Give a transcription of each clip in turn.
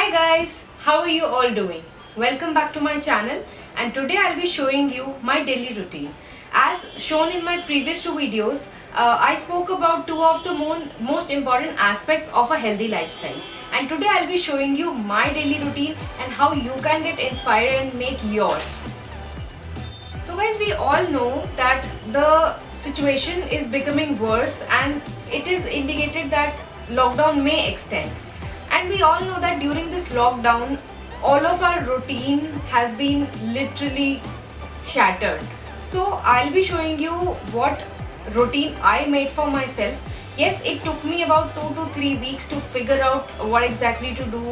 Hi guys, how are you all doing? Welcome back to my channel, and today I'll be showing you my daily routine. As shown in my previous two videos, I spoke about two of the most important aspects of a healthy lifestyle, and today I'll be showing you my daily routine and how you can get inspired and make yours. So guys, we all know that the situation is becoming worse and it is indicated that lockdown may extend. And we all know that during this lockdown, all of our routine has been literally shattered. So I'll be showing you what routine I made for myself. Yes, it took me about 2 to 3 weeks to figure out what exactly to do,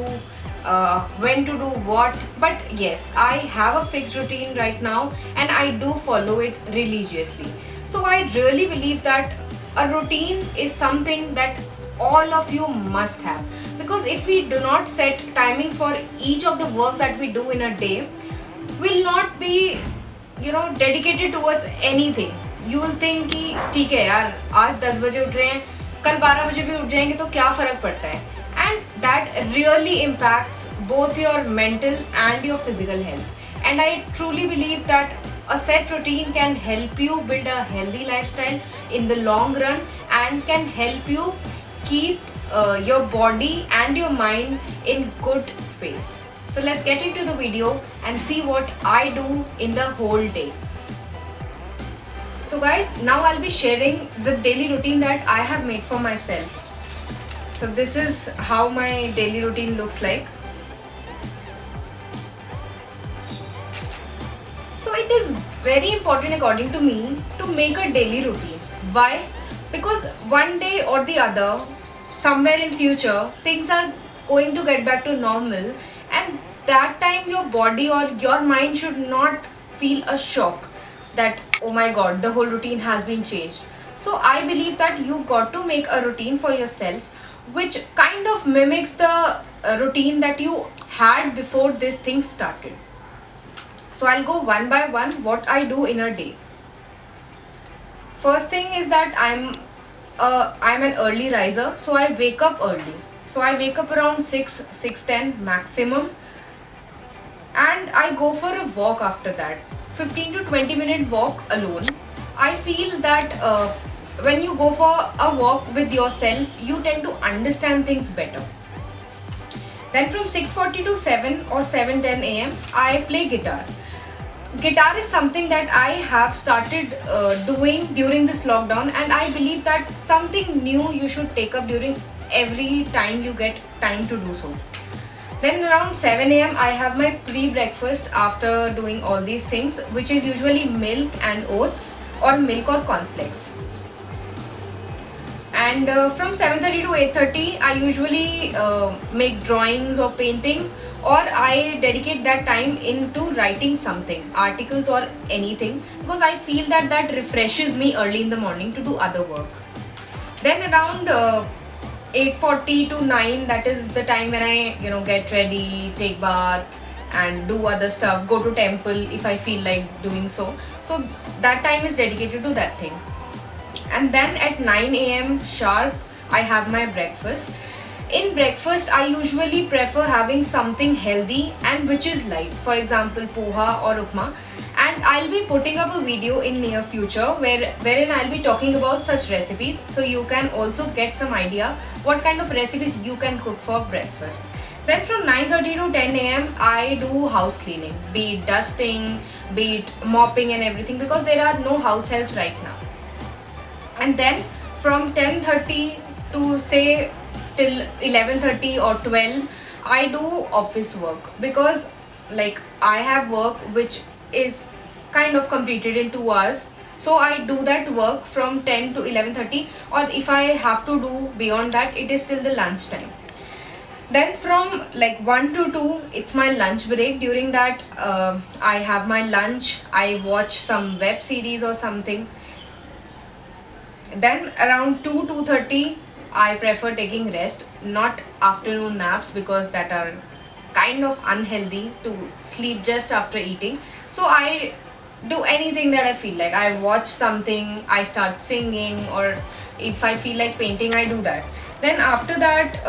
when to do what, but yes, I have a fixed routine right now and I do follow it religiously. So I really believe that a routine is something that all of you must have, because if we do not set timings for each of the work that we do in a day, will not be dedicated towards anything. You will think कि ठीक है यार, आज 10 बजे उठ रहे हैं, कल 12 बजे भी उठ जाएंगे तो क्या फर्क पड़ता है. And that really impacts both your mental and your physical health. And I truly believe that a set routine can help you build a healthy lifestyle in the long run and can help you keep your body and your mind in good space. So let's get into the video and see what I do in the whole day. So guys, now I'll be sharing the daily routine that I have made for myself. So this is how my daily routine looks like. So it is very important according to me to make a daily routine. Why? Because one day or the other, somewhere in future, things are going to get back to normal, and that time your body or your mind should not feel a shock that oh my god, the whole routine has been changed. So I believe that you got to make a routine for yourself which kind of mimics the routine that you had before this thing started. So I'll go one by one what I do in a day. First thing is that I'm an early riser, so I wake up early. So I wake up around 6:10 maximum, and I go for a walk after that. 15 to 20-minute walk alone. I feel that when you go for a walk with yourself, you tend to understand things better. Then from 6:40 to 7 or 7:10 a.m., I play guitar. Guitar is something that I have started doing during this lockdown, and I believe that something new you should take up during every time you get time to do so. Then around 7 a.m. I have my pre-breakfast after doing all these things, which is usually milk and oats or milk or cornflakes. And from 7:30 to 8:30 I usually make drawings or paintings, or I dedicate that time into writing something, articles or anything, because I feel that that refreshes me early in the morning to do other work. Then around 8:40 to 9, that is the time when I get ready, take bath and do other stuff, go to temple if I feel like doing so. So that time is dedicated to that thing. And then at 9 a.m. sharp I have my breakfast. In breakfast, I usually prefer having something healthy and which is light, for example poha or upma, and I'll be putting up a video in near future wherein I'll be talking about such recipes, so you can also get some idea what kind of recipes you can cook for breakfast. Then from 9:30 to 10 a.m. I do house cleaning, be it dusting, be it mopping and everything, because there are no house helps right now. And then from 10:30 to say till 11:30 or 12 I do office work, because like I have work which is kind of completed in 2 hours, so I do that work from 10 to 11:30, or if I have to do beyond that, it is till the lunch time. Then from like 1 to 2 it's my lunch break. During that I have my lunch, I watch some web series or something. Then around 2:30 I prefer taking rest, not afternoon naps, because that are kind of unhealthy to sleep just after eating. So I do anything that I feel like. I watch something, I start singing, or if I feel like painting, I do that. Then after that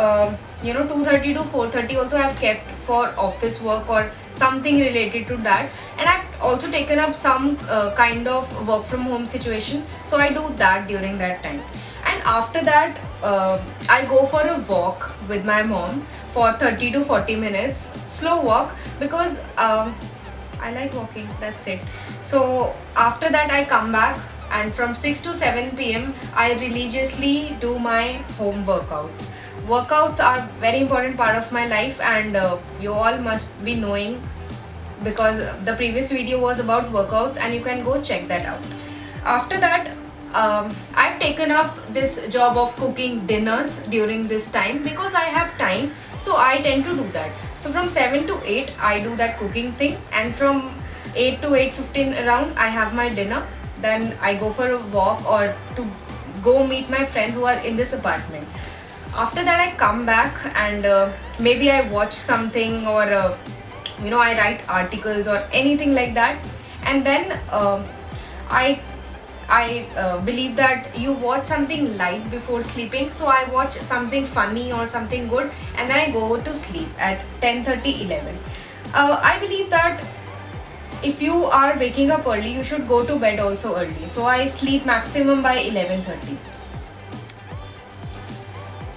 2:30 to 4:30 also I've kept for office work or something related to that, and I've also taken up some kind of work from home situation, so I do that during that time. And after that, I go for a walk with my mom for 30 to 40 minutes, slow walk, because I like walking, that's it. So after that I come back, and from 6 to 7 p.m. I religiously do my home workouts. Workouts are very important part of my life, and you all must be knowing, because the previous video was about workouts and you can go check that out. After that, I've taken up this job of cooking dinners during this time because I have time, so I tend to do that. So from 7 to 8 I do that cooking thing, and from 8 to 8:15 around I have my dinner. Then I go for a walk or to go meet my friends who are in this apartment. After that I come back, and maybe I watch something, or I write articles or anything like that. And then I believe that you watch something light before sleeping, so I watch something funny or something good, and then I go to sleep at 10:30, 11. I believe that if you are waking up early, you should go to bed also early, so I sleep maximum by 11:30.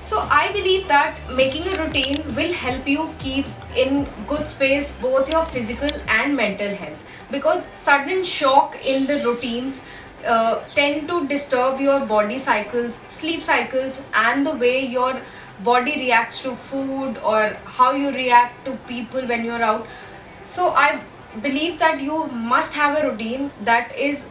So I believe that making a routine will help you keep in good space both your physical and mental health, because sudden shock in the routines tend to disturb your body cycles, sleep cycles, and the way your body reacts to food, or how you react to people when you're out. So I believe that you must have a routine that is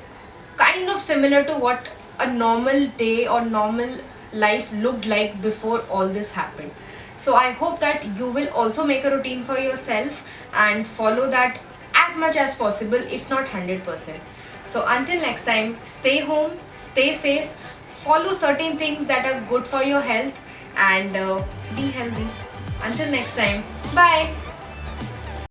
kind of similar to what a normal day or normal life looked like before all this happened. So I hope that you will also make a routine for yourself and follow that as much as possible, if not 100%. So until next time, stay home, stay safe, follow certain things that are good for your health, and be healthy. Until next time, bye.